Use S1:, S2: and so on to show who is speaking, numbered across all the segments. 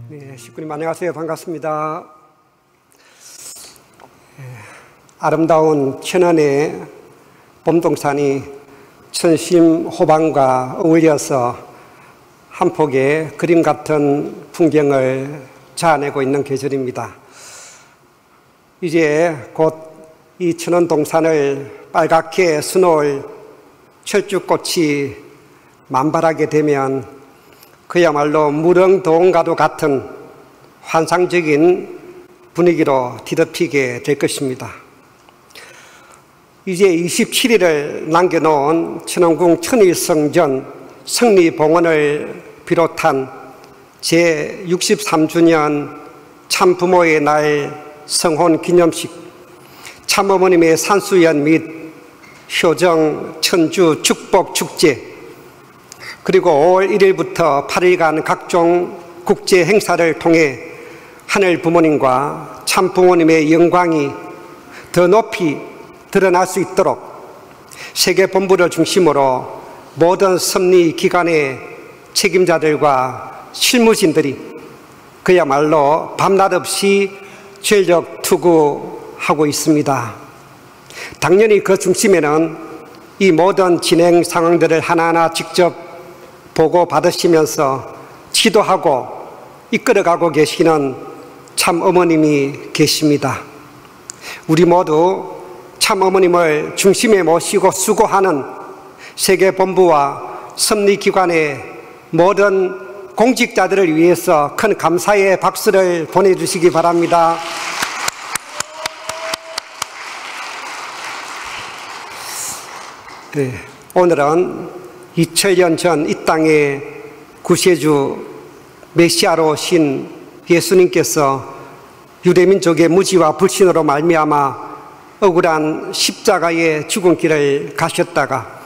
S1: 네, 식구님 안녕하세요. 반갑습니다. 아름다운 천안의 봄동산이 천심 호방과 어울려서 한 폭의 그림 같은 풍경을 자아내고 있는 계절입니다. 이제 곧 이 천안 동산을 빨갛게 수놓을 철쭉꽃이 만발하게 되면 그야말로 무릉도원과도 같은 환상적인 분위기로 뒤덮이게 될 것입니다. 이제 27일을 남겨놓은 천안궁 천일성전 성리봉헌을 비롯한 제63주년 참부모의 날 성혼 기념식, 참어머님의 산수연 및 효정 천주 축복 축제, 그리고 5월 1일부터 8일간 각종 국제 행사를 통해 하늘 부모님과 참 부모님의 영광이 더 높이 드러날 수 있도록 세계 본부를 중심으로 모든 섭리 기관의 책임자들과 실무진들이 그야말로 밤낮 없이 전력 투구하고 있습니다. 당연히 그 중심에는 이 모든 진행 상황들을 하나하나 직접 보고 받으시면서 지도하고 이끌어가고 계시는 참 어머님이 계십니다. 우리 모두 참 어머님을 중심에 모시고 수고하는 세계본부와 섭리기관의 모든 공직자들을 위해서 큰 감사의 박수를 보내주시기 바랍니다. 네, 오늘은 2000년 전 이 땅에 구세주 메시아로 오신 예수님께서 유대민족의 무지와 불신으로 말미암아 억울한 십자가의 죽은 길을 가셨다가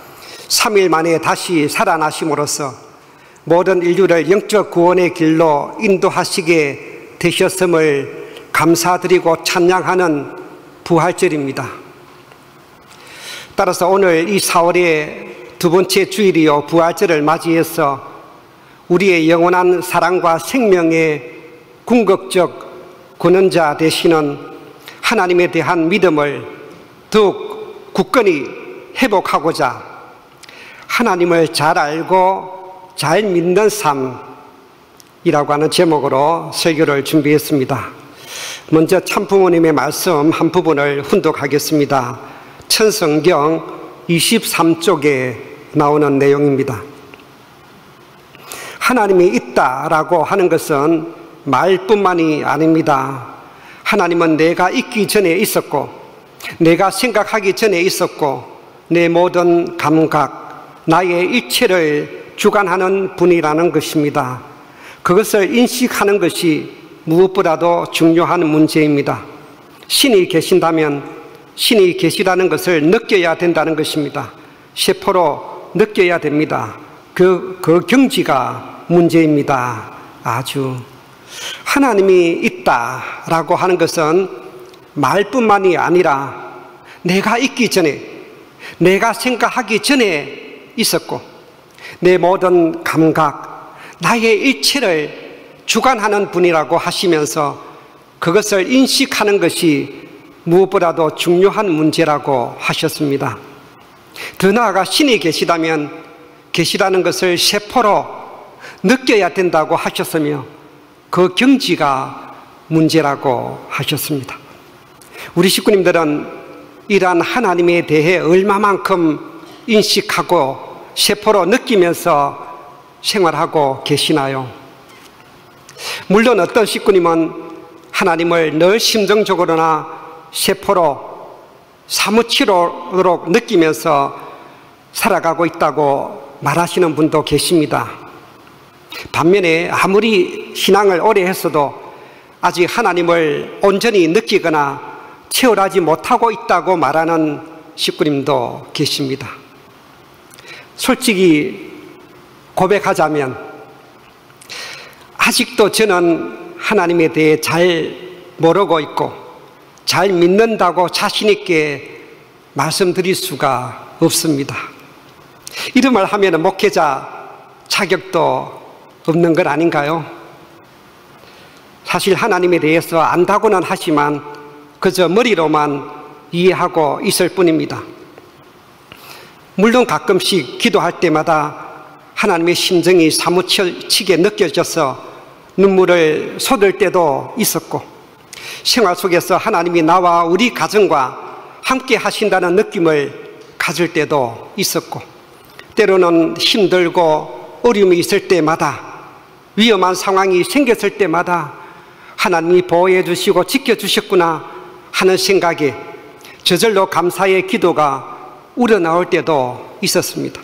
S1: 3일 만에 다시 살아나심으로써 모든 인류를 영적 구원의 길로 인도하시게 되셨음을 감사드리고 찬양하는 부활절입니다. 따라서 오늘 이 4월의 두 번째 주일이요 부활절을 맞이해서 우리의 영원한 사랑과 생명의 궁극적 구원자 되시는 하나님에 대한 믿음을 더욱 굳건히 회복하고자 하나님을 잘 알고 잘 믿는 삶이라고 하는 제목으로 설교를 준비했습니다. 먼저 참부모님의 말씀 한 부분을 훈독하겠습니다. 천성경 23쪽에 나오는 내용입니다. 하나님이 있다라고 하는 것은 말뿐만이 아닙니다. 하나님은 내가 있기 전에 있었고, 내가 생각하기 전에 있었고, 내 모든 감각, 나의 일체를 주관하는 분이라는 것입니다. 그것을 인식하는 것이 무엇보다도 중요한 문제입니다. 신이 계신다면 신이 계시다는 것을 느껴야 된다는 것입니다. 세포로 느껴야 됩니다. 그 경지가 문제입니다. 아주 하나님이 있다라고 하는 것은 말뿐만이 아니라 내가 있기 전에, 내가 생각하기 전에 있었고, 내 모든 감각, 나의 일체를 주관하는 분이라고 하시면서 그것을 인식하는 것이 무엇보다도 중요한 문제라고 하셨습니다. 더 나아가 신이 계시다면 계시다는 것을 세포로 느껴야 된다고 하셨으며 그 경지가 문제라고 하셨습니다. 우리 식구님들은 이러한 하나님에 대해 얼마만큼 인식하고 세포로 느끼면서 생활하고 계시나요? 물론 어떤 식구님은 하나님을 늘 심정적으로나 세포로 사무치도록 느끼면서 살아가고 있다고 말하시는 분도 계십니다. 반면에 아무리 신앙을 오래 했어도 아직 하나님을 온전히 느끼거나 체험하지 못하고 있다고 말하는 식구님도 계십니다. 솔직히 고백하자면 아직도 저는 하나님에 대해 잘 모르고 있고 잘 믿는다고 자신 있게 말씀드릴 수가 없습니다. 이런 말 하면 목회자 자격도 없는 것 아닌가요? 사실 하나님에 대해서 안다고는 하지만 그저 머리로만 이해하고 있을 뿐입니다. 물론 가끔씩 기도할 때마다 하나님의 심정이 사무치게 느껴져서 눈물을 쏟을 때도 있었고, 생활 속에서 하나님이 나와 우리 가정과 함께 하신다는 느낌을 가질 때도 있었고, 때로는 힘들고 어려움이 있을 때마다, 위험한 상황이 생겼을 때마다 하나님이 보호해 주시고 지켜주셨구나 하는 생각에 저절로 감사의 기도가 우러나올 때도 있었습니다.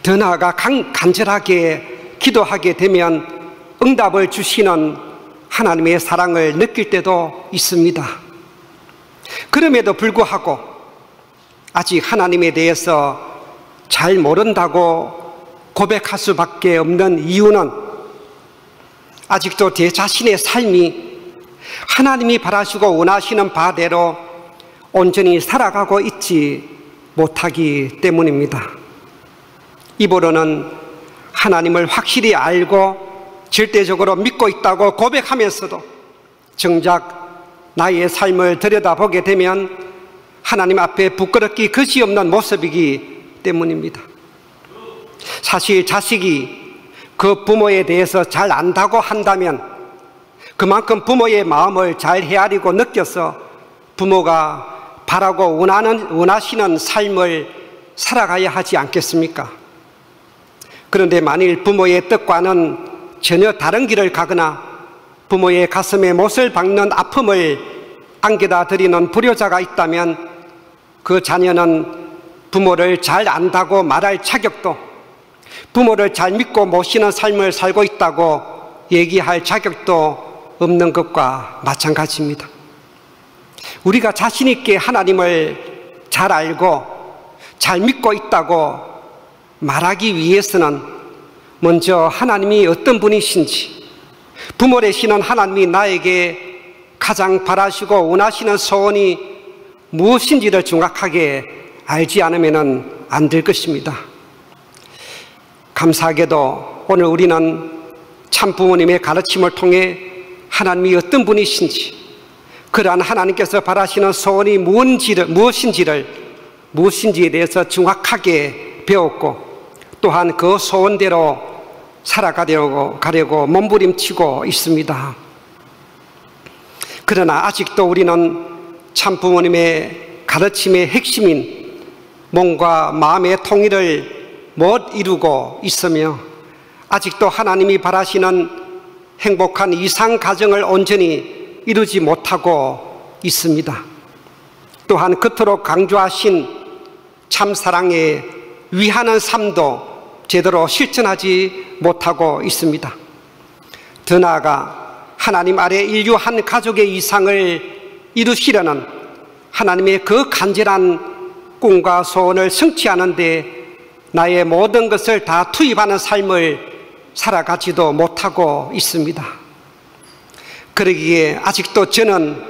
S1: 더 나아가 간절하게 기도하게 되면 응답을 주시는 하나님의 사랑을 느낄 때도 있습니다. 그럼에도 불구하고 아직 하나님에 대해서 잘 모른다고 고백할 수밖에 없는 이유는 아직도 제 자신의 삶이 하나님이 바라시고 원하시는 바대로 온전히 살아가고 있지 못하기 때문입니다. 입으로는 하나님을 확실히 알고 절대적으로 믿고 있다고 고백하면서도 정작 나의 삶을 들여다보게 되면 하나님 앞에 부끄럽기 그지없는 모습이기 때문입니다. 사실 자식이 그 부모에 대해서 잘 안다고 한다면 그만큼 부모의 마음을 잘 헤아리고 느껴서 부모가 바라고 원하시는 삶을 살아가야 하지 않겠습니까? 그런데 만일 부모의 뜻과는 전혀 다른 길을 가거나 부모의 가슴에 못을 박는 아픔을 안겨다 드리는 불효자가 있다면 그 자녀는 부모를 잘 안다고 말할 자격도, 부모를 잘 믿고 모시는 삶을 살고 있다고 얘기할 자격도 없는 것과 마찬가지입니다. 우리가 자신 있게 하나님을 잘 알고 잘 믿고 있다고 말하기 위해서는 먼저 하나님이 어떤 분이신지, 부모 되시는 하나님이 나에게 가장 바라시고 원하시는 소원이 무엇인지를 정확하게 알지 않으면 안 될 것입니다. 감사하게도 오늘 우리는 참 부모님의 가르침을 통해 하나님이 어떤 분이신지, 그러한 하나님께서 바라시는 소원이 무엇인지에 대해서 정확하게 배웠고, 또한 그 소원대로 살아가려고 몸부림치고 있습니다. 그러나 아직도 우리는 참 부모님의 가르침의 핵심인 몸과 마음의 통일을 못 이루고 있으며 아직도 하나님이 바라시는 행복한 이상 가정을 온전히 이루지 못하고 있습니다. 또한 그토록 강조하신 참 사랑에 위하는 삶도 제대로 실천하지 못하고 있습니다. 더 나아가 하나님 아래 인류 한 가족의 이상을 이루시려는 하나님의 그 간절한 꿈과 소원을 성취하는 데 나의 모든 것을 다 투입하는 삶을 살아가지도 못하고 있습니다. 그러기에 아직도 저는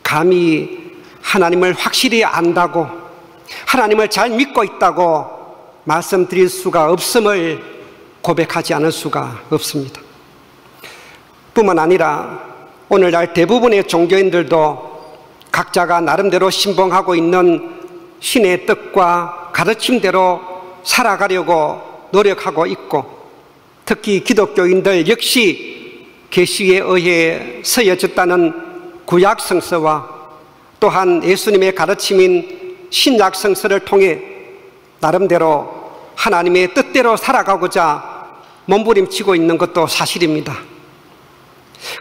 S1: 감히 하나님을 확실히 안다고, 하나님을 잘 믿고 있다고 말씀드릴 수가 없음을 고백하지 않을 수가 없습니다. 뿐만 아니라 오늘날 대부분의 종교인들도 각자가 나름대로 신봉하고 있는 신의 뜻과 가르침대로 살아가려고 노력하고 있고, 특히 기독교인들 역시 계시에 의해 쓰여졌다는 구약 성서와 또한 예수님의 가르침인 신약 성서를 통해 나름대로 하나님의 뜻대로 살아가고자 몸부림치고 있는 것도 사실입니다.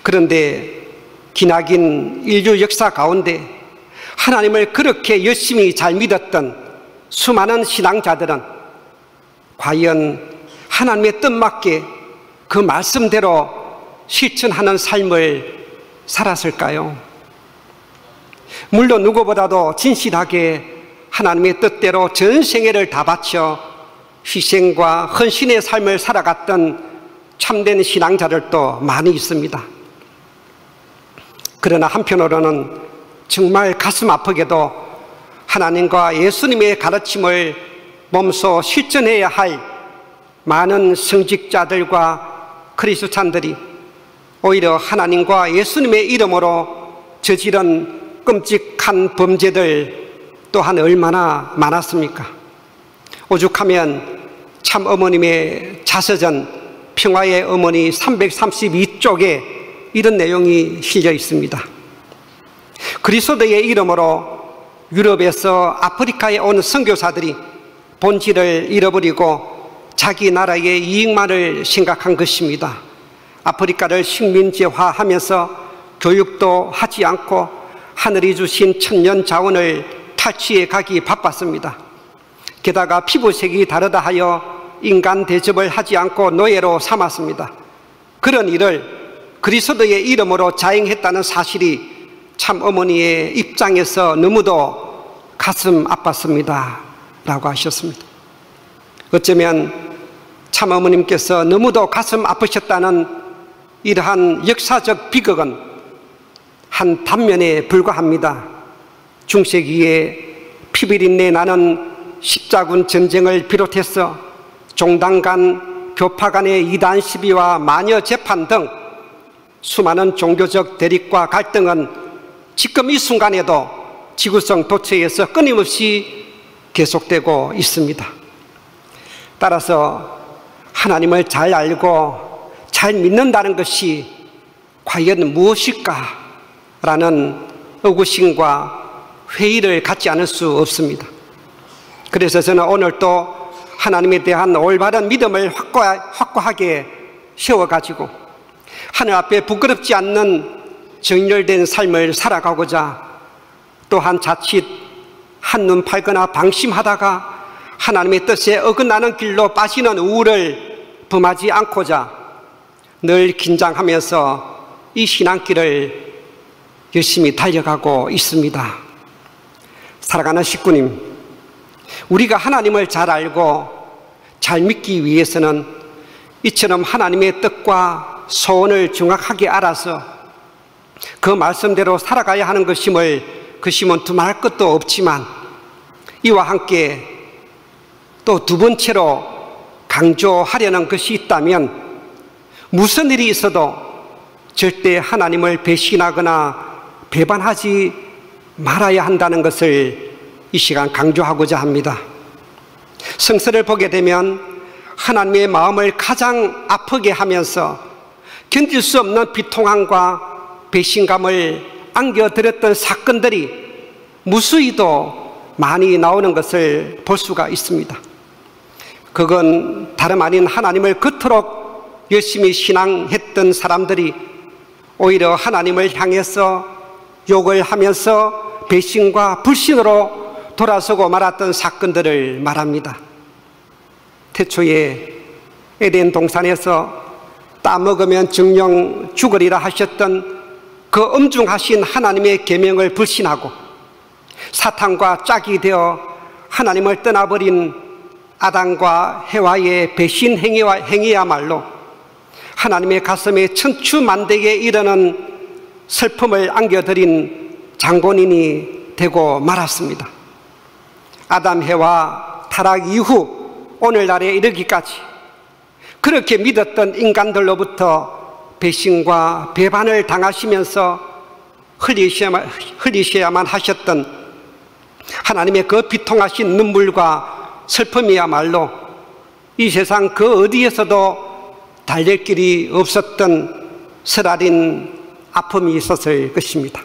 S1: 그런데 기나긴 인류 역사 가운데 하나님을 그렇게 열심히 잘 믿었던 수많은 신앙자들은 과연 하나님의 뜻맞게 그 말씀대로 실천하는 삶을 살았을까요? 물론 누구보다도 진실하게 하나님의 뜻대로 전 생애를 다 바쳐 희생과 헌신의 삶을 살아갔던 참된 신앙자들도 많이 있습니다. 그러나 한편으로는 정말 가슴 아프게도 하나님과 예수님의 가르침을 몸소 실천해야 할 많은 성직자들과 크리스찬들이 오히려 하나님과 예수님의 이름으로 저지른 끔찍한 범죄들 또한 얼마나 많았습니까? 오죽하면 참 어머님의 자서전 평화의 어머니 332쪽에 이런 내용이 실려 있습니다. 그리스도의 이름으로 유럽에서 아프리카에 온 선교사들이 본질을 잃어버리고 자기 나라의 이익만을 생각한 것입니다. 아프리카를 식민지화하면서 교육도 하지 않고 하늘이 주신 천년 자원을 탈취해 가기 바빴습니다. 게다가 피부색이 다르다 하여 인간 대접을 하지 않고 노예로 삼았습니다. 그런 일을 그리스도의 이름으로 자행했다는 사실이 참 어머니의 입장에서 너무도 가슴 아팠습니다 라고 하셨습니다. 어쩌면 참 어머님께서 너무도 가슴 아프셨다는 이러한 역사적 비극은 한 단면에 불과합니다. 중세기에 피비린내 나는 십자군 전쟁을 비롯해서 종당 간, 교파 간의 이단 시비와 마녀 재판 등 수많은 종교적 대립과 갈등은 지금 이 순간에도 지구성 도처에서 끊임없이 계속되고 있습니다. 따라서 하나님을 잘 알고 잘 믿는다는 것이 과연 무엇일까라는 의구심과 회의를 갖지 않을 수 없습니다. 그래서 저는 오늘 또 하나님에 대한 올바른 믿음을 확고하게 세워가지고 하늘 앞에 부끄럽지 않는 정렬된 삶을 살아가고자, 또한 자칫 한눈 팔거나 방심하다가 하나님의 뜻에 어긋나는 길로 빠지는 우울을 범하지 않고자 늘 긴장하면서 이 신앙길을 열심히 달려가고 있습니다. 사랑하는 식구님, 우리가 하나님을 잘 알고 잘 믿기 위해서는 이처럼 하나님의 뜻과 소원을 정확하게 알아서 그 말씀대로 살아가야 하는 것임을 두말할 것도 없지만, 이와 함께 또 두 번째로 강조하려는 것이 있다면 무슨 일이 있어도 절대 하나님을 배신하거나 배반하지 말아야 한다는 것을 이 시간 강조하고자 합니다. 성서를 보게 되면 하나님의 마음을 가장 아프게 하면서 견딜 수 없는 비통함과 배신감을 안겨드렸던 사건들이 무수히도 많이 나오는 것을 볼 수가 있습니다. 그건 다름 아닌 하나님을 그토록 열심히 신앙했던 사람들이 오히려 하나님을 향해서 욕을 하면서 배신과 불신으로 돌아서고 말았던 사건들을 말합니다. 태초에 에덴 동산에서 따먹으면 정령 죽으리라 하셨던 그 엄중하신 하나님의 계명을 불신하고 사탄과 짝이 되어 하나님을 떠나버린 아담과 해와의 배신 행위야말로 하나님의 가슴에 천추만대에 이르는 슬픔을 안겨드린 장본인이 되고 말았습니다. 아담 해와 타락 이후 오늘날에 이르기까지 그렇게 믿었던 인간들로부터 배신과 배반을 당하시면서 흘리셔야만 하셨던 하나님의 그 비통하신 눈물과 슬픔이야말로 이 세상 그 어디에서도 달랠 길이 없었던 쓰라린 아픔이 있었을 것입니다.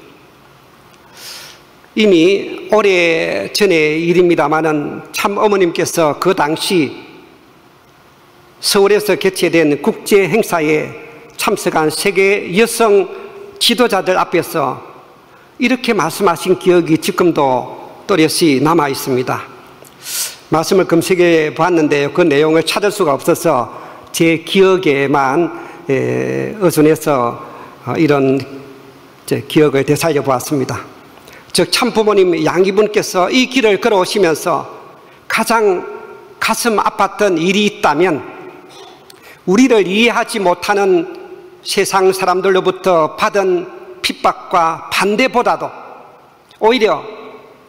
S1: 이미 오래전의 일입니다마는 참 어머님께서 그 당시 서울에서 개최된 국제 행사에 참석한 세계 여성 지도자들 앞에서 이렇게 말씀하신 기억이 지금도 또렷이 남아 있습니다. 말씀을 검색해 보았는데 그 내용을 찾을 수가 없어서 제 기억에만 의존해서 이런 기억을 되살려 보았습니다. 즉 참 부모님 양이분께서 이 길을 걸어오시면서 가장 가슴 아팠던 일이 있다면 우리를 이해하지 못하는 세상 사람들로부터 받은 핍박과 반대보다도 오히려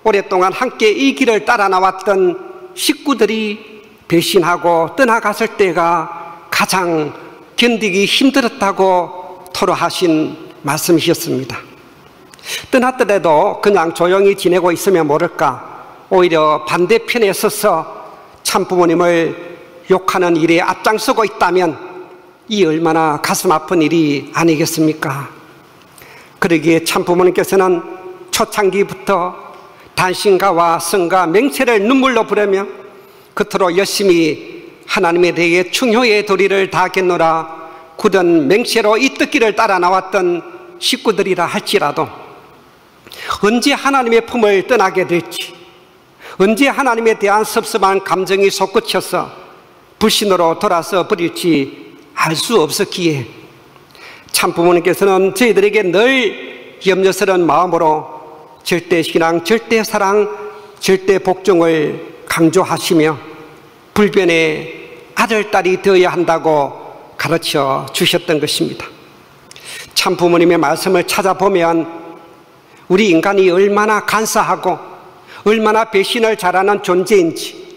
S1: 오랫동안 함께 이 길을 따라 나왔던 식구들이 배신하고 떠나갔을 때가 가장 견디기 힘들었다고 토로하신 말씀이셨습니다. 떠났더라도 그냥 조용히 지내고 있으면 모를까 오히려 반대편에 서서 참부모님을 욕하는 일에 앞장서고 있다면 이 얼마나 가슴 아픈 일이 아니겠습니까? 그러기에 참부모님께서는 초창기부터 단신가와 성가 맹세를 눈물로 부르며 그토록 열심히 하나님에 대해 충효의 도리를 다하겠노라 굳은 맹세로 이 뜻길을 따라 나왔던 식구들이라 할지라도 언제 하나님의 품을 떠나게 될지, 언제 하나님에 대한 섭섭한 감정이 솟구쳐서 불신으로 돌아서 버릴지 알 수 없었기에 참부모님께서는 저희들에게 늘 염려스러운 마음으로 절대신앙, 절대사랑, 절대복종을 강조하시며 불변의 아들, 딸이 되어야 한다고 가르쳐 주셨던 것입니다. 참부모님의 말씀을 찾아보면 우리 인간이 얼마나 간사하고 얼마나 배신을 잘하는 존재인지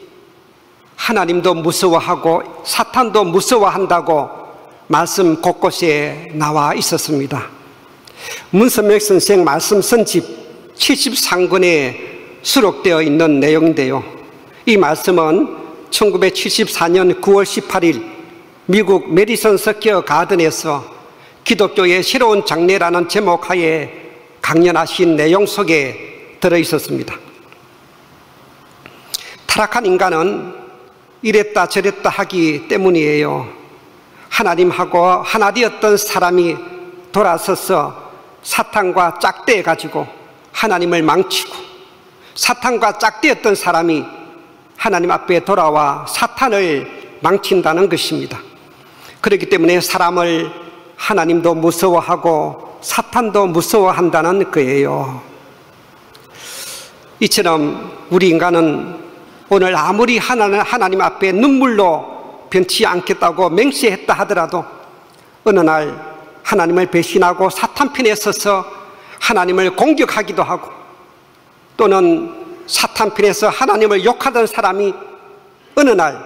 S1: 하나님도 무서워하고 사탄도 무서워한다고 말씀 곳곳에 나와 있었습니다. 문선mek 선생 말씀 선집 73권에 수록되어 있는 내용인데요, 이 말씀은 1974년 9월 18일 미국 메디슨 스퀘어 가든에서 기독교의 새로운 장래라는 제목하에 강연하신 내용 속에 들어있었습니다. 타락한 인간은 이랬다 저랬다 하기 때문이에요. 하나님하고 하나 되었던 사람이 돌아서서 사탄과 짝대어가지고 하나님을 망치고 사탄과 짝대었던 사람이 하나님 앞에 돌아와 사탄을 망친다는 것입니다. 그렇기 때문에 사람을 하나님도 무서워하고 사탄도 무서워한다는 거예요. 이처럼 우리 인간은 오늘 아무리 하나님 앞에 눈물로 변치 않겠다고 맹세했다 하더라도 어느 날 하나님을 배신하고 사탄 편에 서서 하나님을 공격하기도 하고 또는 사탄 편에서 하나님을 욕하던 사람이 어느 날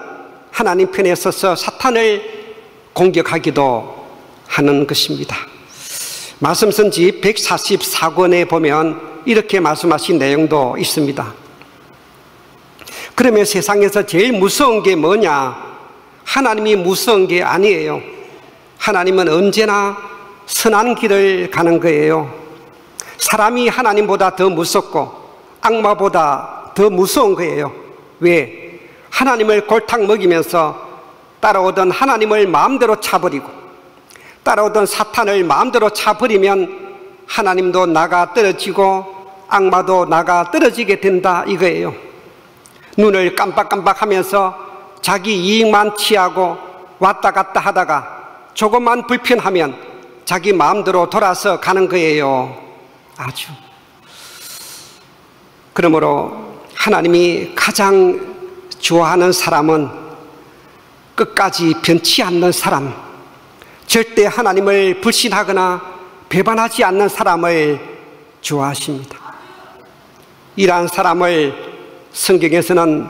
S1: 하나님 편에 서서 사탄을 공격하기도 하는 것입니다. 말씀선지 144권에 보면 이렇게 말씀하신 내용도 있습니다. 그러면 세상에서 제일 무서운 게 뭐냐? 하나님이 무서운 게 아니에요. 하나님은 언제나 선한 길을 가는 거예요. 사람이 하나님보다 더 무섭고 악마보다 더 무서운 거예요. 왜? 하나님을 골탕 먹이면서 따라오던 하나님을 마음대로 차버리고 따라오던 사탄을 마음대로 차버리면 하나님도 나가 떨어지고 악마도 나가 떨어지게 된다 이거예요. 눈을 깜빡깜빡하면서 자기 이익만 취하고 왔다 갔다 하다가 조금만 불편하면 자기 마음대로 돌아서 가는 거예요. 아주. 그러므로 하나님이 가장 좋아하는 사람은 끝까지 변치 않는 사람, 절대 하나님을 불신하거나 배반하지 않는 사람을 좋아하십니다. 이러한 사람을 성경에서는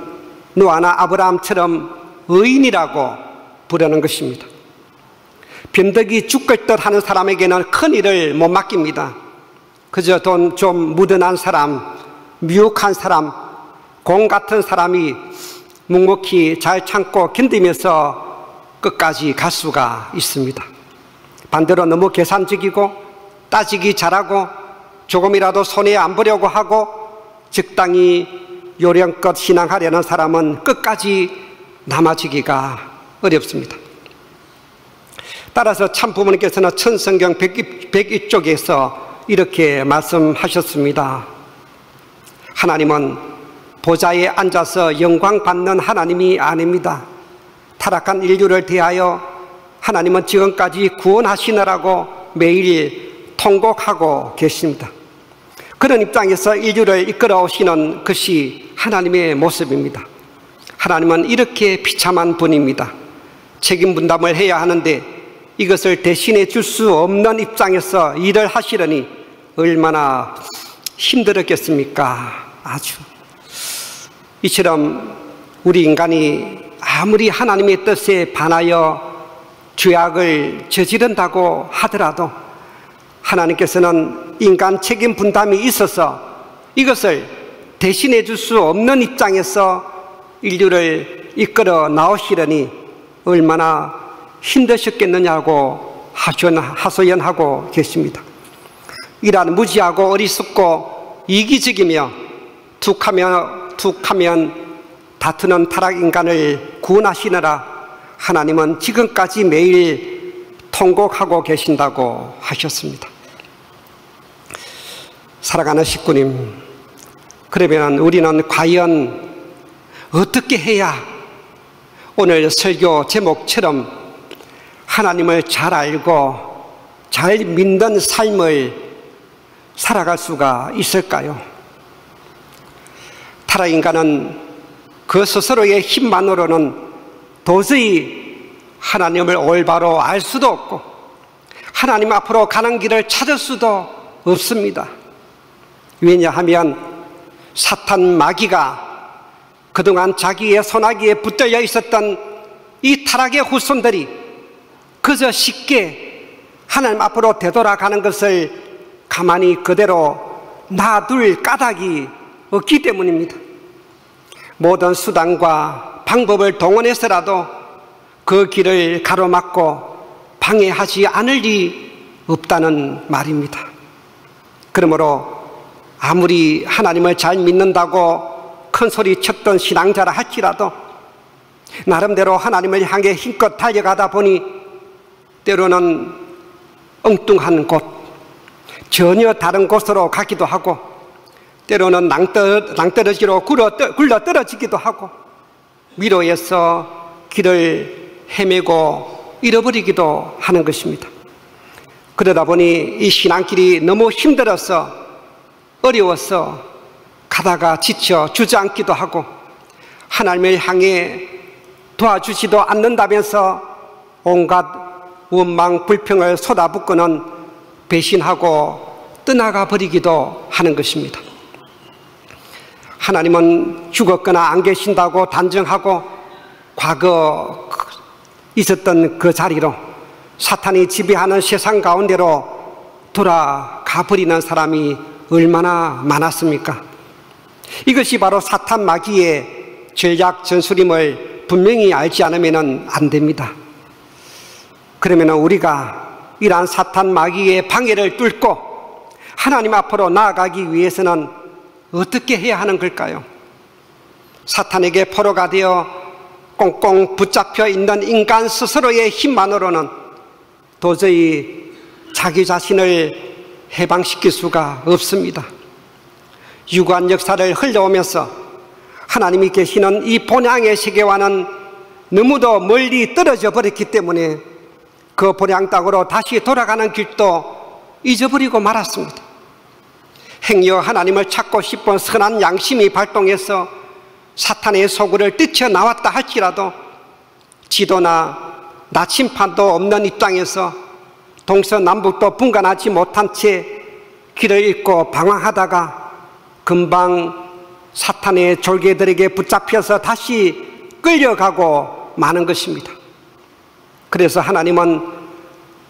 S1: 노아나 아브라함처럼 의인이라고 부르는 것입니다. 변덕이 죽을 듯 하는 사람에게는 큰 일을 못 맡깁니다. 그저 돈 좀 무던한 사람, 미혹한 사람, 공 같은 사람이 묵묵히 잘 참고 견디면서 끝까지 갈 수가 있습니다. 반대로 너무 계산적이고 따지기 잘하고 조금이라도 손해 안 보려고 하고 적당히 요령껏 신앙하려는 사람은 끝까지 남아지기가 어렵습니다. 따라서 참부모님께서는 천성경 101쪽에서 이렇게 말씀하셨습니다. 하나님은 보좌에 앉아서 영광 받는 하나님이 아닙니다. 타락한 인류를 대하여 하나님은 지금까지 구원하시느라고 매일 통곡하고 계십니다. 그런 입장에서 인류를 이끌어 오시는 것이 하나님의 모습입니다. 하나님은 이렇게 비참한 분입니다. 책임 분담을 해야 하는데 이것을 대신해 줄 수 없는 입장에서 일을 하시려니 얼마나 힘들었겠습니까? 아주. 이처럼 우리 인간이 아무리 하나님의 뜻에 반하여 죄악을 저지른다고 하더라도 하나님께서는 인간 책임 분담이 있어서 이것을 대신해 줄 수 없는 입장에서 인류를 이끌어 나오시려니 얼마나 힘드셨겠느냐고 하소연하고 계십니다. 이란 무지하고 어리석고 이기적이며 툭하면 다투는 타락 인간을 구원하시느라 하나님은 지금까지 매일 통곡하고 계신다고 하셨습니다. 사랑하는 식구님, 그러면 우리는 과연 어떻게 해야 오늘 설교 제목처럼 하나님을 잘 알고 잘 믿는 삶을 살아갈 수가 있을까요? 타락 인간은 그 스스로의 힘만으로는 도저히 하나님을 올바로 알 수도 없고 하나님 앞으로 가는 길을 찾을 수도 없습니다. 왜냐하면 사탄 마귀가 그동안 자기의 손아귀에 붙들려 있었던 이 타락의 후손들이 그저 쉽게 하나님 앞으로 되돌아가는 것을 가만히 그대로 놔둘 까닭이 없기 때문입니다. 모든 수단과 방법을 동원해서라도 그 길을 가로막고 방해하지 않을 리 없다는 말입니다. 그러므로 아무리 하나님을 잘 믿는다고 큰 소리 쳤던 신앙자라 할지라도 나름대로 하나님을 향해 힘껏 달려가다 보니 때로는 엉뚱한 곳, 전혀 다른 곳으로 가기도 하고 때로는 낭떠러지로 굴러 떨어지기도 하고 미로에서 길을 헤매고 잃어버리기도 하는 것입니다. 그러다 보니 이 신앙길이 너무 힘들어서 어려워서 가다가 지쳐 주저앉기도 하고 하나님을 향해 도와주지도 않는다면서 온갖 원망 불평을 쏟아붓고는 배신하고 떠나가 버리기도 하는 것입니다. 하나님은 죽었거나 안 계신다고 단정하고 과거 있었던 그 자리로 사탄이 지배하는 세상 가운데로 돌아가 버리는 사람이 얼마나 많았습니까? 이것이 바로 사탄 마귀의 전략 전술임을 분명히 알지 않으면 안 됩니다. 그러면 우리가 이러한 사탄 마귀의 방해를 뚫고 하나님 앞으로 나아가기 위해서는 어떻게 해야 하는 걸까요? 사탄에게 포로가 되어 꽁꽁 붙잡혀 있는 인간 스스로의 힘만으로는 도저히 자기 자신을 해방시킬 수가 없습니다. 유구한 역사를 흘러오면서 하나님이 계시는 이 본향의 세계와는 너무도 멀리 떨어져 버렸기 때문에 그 본향 땅으로 다시 돌아가는 길도 잊어버리고 말았습니다. 행여 하나님을 찾고 싶은 선한 양심이 발동해서 사탄의 소굴을 뛰쳐나왔다 할지라도 지도나 나침판도 없는 이 땅에서 동서남북도 분간하지 못한 채 길을 잃고 방황하다가 금방 사탄의 졸개들에게 붙잡혀서 다시 끌려가고 마는 것입니다. 그래서 하나님은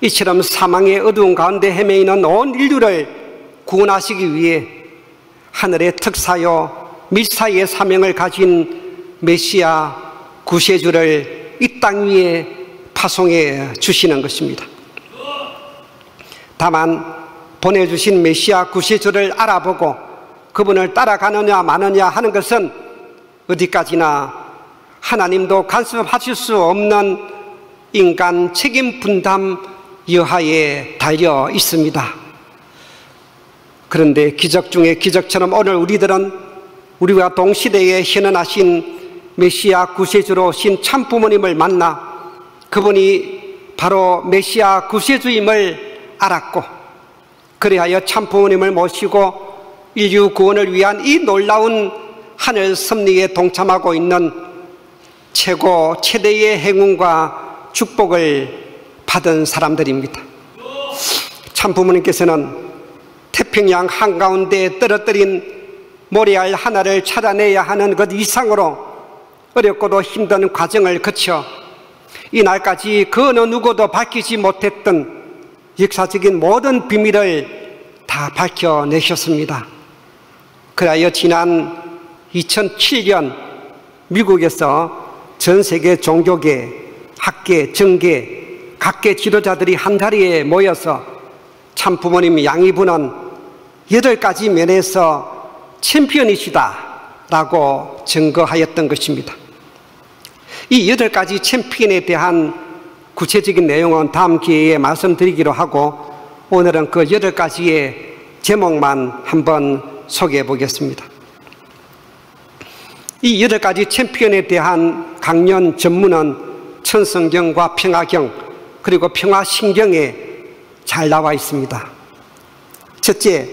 S1: 이처럼 사망의 어두운 가운데 헤매이는 온 인류를 구원하시기 위해 하늘의 특사요 밀사의 사명을 가진 메시아 구세주를 이 땅 위에 파송해 주시는 것입니다. 다만 보내주신 메시아 구세주를 알아보고 그분을 따라가느냐 마느냐 하는 것은 어디까지나 하나님도 간섭하실 수 없는 인간 책임 분담 여하에 달려 있습니다. 그런데 기적 중에 기적처럼 오늘 우리와 동시대에 현현하신 메시아 구세주로 오신 참 부모님을 만나 그분이 바로 메시아 구세주임을 알았고 그리하여 참 부모님을 모시고 인류 구원을 위한 이 놀라운 하늘 섭리에 동참하고 있는 최대의 행운과 축복을 받은 사람들입니다. 참 부모님께서는 태평양 한가운데 떨어뜨린 모래알 하나를 찾아내야 하는 것 이상으로 어렵고도 힘든 과정을 거쳐 이날까지 그 어느 누구도 밝히지 못했던 역사적인 모든 비밀을 다 밝혀내셨습니다. 그리하여 지난 2007년 미국에서 전 세계 종교계, 학계, 정계, 각계 지도자들이 한자리에 모여서 참부모님 양이분은 8가지 면에서 챔피언이시다라고 증거하였던 것입니다. 이 8가지 챔피언에 대한 구체적인 내용은 다음 기회에 말씀드리기로 하고, 오늘은 그 8가지의 제목만 한번 소개해 보겠습니다. 이 8가지 챔피언에 대한 강연 전문은 천성경과 평화경 그리고 평화신경에 잘 나와 있습니다. 첫째,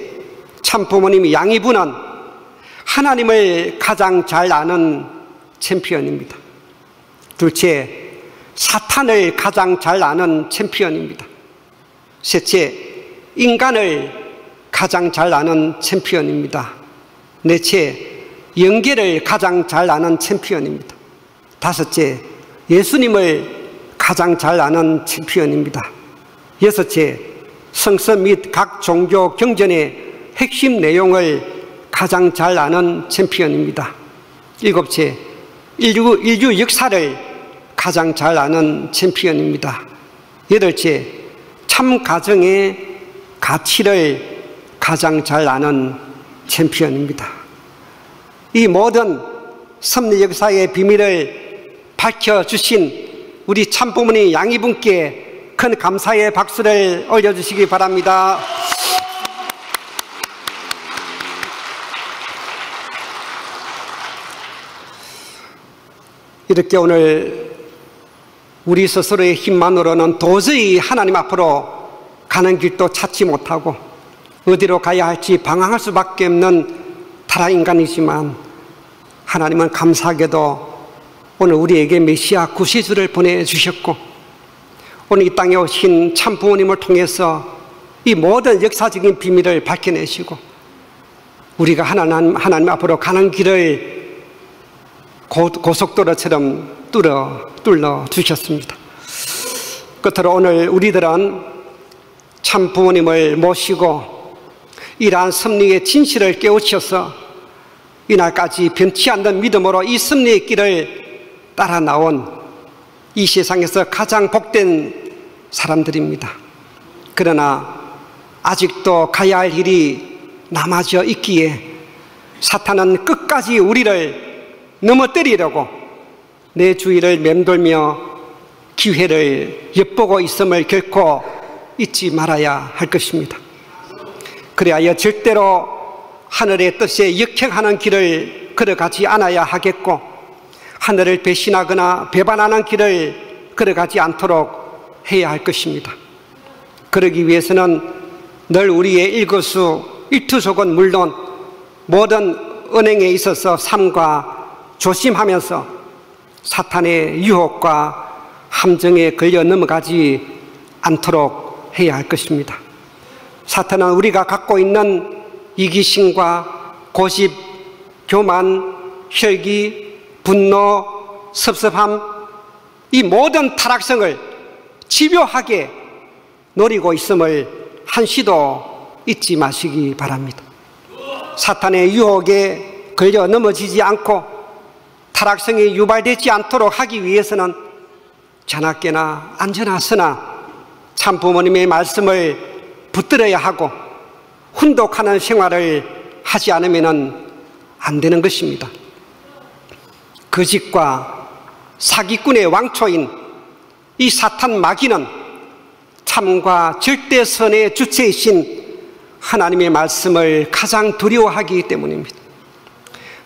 S1: 참부모님 양이분은 하나님을 가장 잘 아는 챔피언입니다. 둘째, 사탄을 가장 잘 아는 챔피언입니다. 셋째, 인간을 가장 잘 아는 챔피언입니다. 넷째, 영계를 가장 잘 아는 챔피언입니다. 다섯째, 예수님을 가장 잘 아는 챔피언입니다. 여섯째, 성서 및 각 종교 경전의 핵심 내용을 가장 잘 아는 챔피언입니다. 일곱째, 인류 역사를 가장 잘 아는 챔피언입니다. 여덟째, 참 가정의 가치를 가장 잘 아는 챔피언입니다. 이 모든 섭리 역사의 비밀을 밝혀주신 우리 참부모님 양이분께 큰 감사의 박수를 올려주시기 바랍니다. 이렇게 오늘 우리 스스로의 힘만으로는 도저히 하나님 앞으로 가는 길도 찾지 못하고 어디로 가야 할지 방황할 수밖에 없는 타락인간이지만, 하나님은 감사하게도 오늘 우리에게 메시아 구세주를 보내주셨고, 오늘 이 땅에 오신 참부모님을 통해서 이 모든 역사적인 비밀을 밝혀내시고, 우리가 하나님 앞으로 가는 길을 고속도로처럼 뚫어 주셨습니다. 끝으로 오늘 우리들은 참부모님을 모시고 이러한 섭리의 진실을 깨우쳐서 이날까지 변치 않는 믿음으로 이 섭리의 길을 따라 나온 이 세상에서 가장 복된 사람들입니다. 그러나 아직도 가야 할 일이 남아져 있기에 사탄은 끝까지 우리를 넘어뜨리려고 내 주위를 맴돌며 기회를 엿보고 있음을 결코 잊지 말아야 할 것입니다. 그리하여 절대로 하늘의 뜻에 역행하는 길을 걸어가지 않아야 하겠고, 하늘을 배신하거나 배반하는 길을 걸어가지 않도록 해야 할 것입니다. 그러기 위해서는 늘 우리의 일거수일투족은 물론 모든 언행에 있어서 삼가 조심하면서 사탄의 유혹과 함정에 걸려 넘어가지 않도록 해야 할 것입니다. 사탄은 우리가 갖고 있는 이기심과 고집, 교만, 혈기, 분노, 섭섭함, 이 모든 타락성을 집요하게 노리고 있음을 한시도 잊지 마시기 바랍니다. 사탄의 유혹에 걸려 넘어지지 않고 타락성이 유발되지 않도록 하기 위해서는 자나깨나 안전하서나 참부모님의 말씀을 붙들어야 하고 훈독하는 생활을 하지 않으면 안 되는 것입니다. 거짓과 사기꾼의 왕초인 이 사탄 마귀는 참과 절대선의 주체이신 하나님의 말씀을 가장 두려워하기 때문입니다.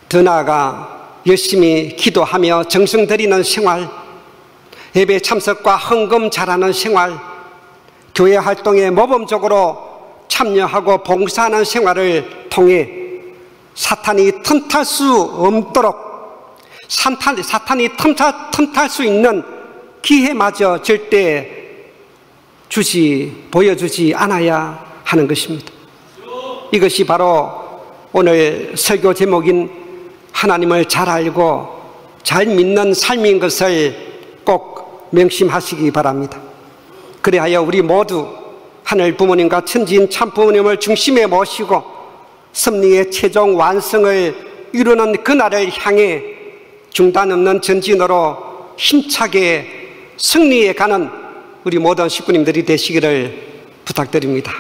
S1: 더 나아가 열심히 기도하며 정성 들이는 생활, 예배 참석과 헌금 잘하는 생활, 교회 활동에 모범적으로 참여하고 봉사하는 생활을 통해 사탄이 틈탈 수 없도록 사탄이 틈탈 수 있는 기회마저 절대 보여주지 않아야 하는 것입니다. 이것이 바로 오늘 설교 제목인 하나님을 잘 알고 잘 믿는 삶인 것을 꼭 명심하시기 바랍니다. 그리하여 우리 모두 하늘 부모님과 천지인 참 부모님을 중심에 모시고 섭리의 최종 완성을 이루는 그날을 향해 중단 없는 전진으로 힘차게 승리해 가는 우리 모든 식구님들이 되시기를 부탁드립니다.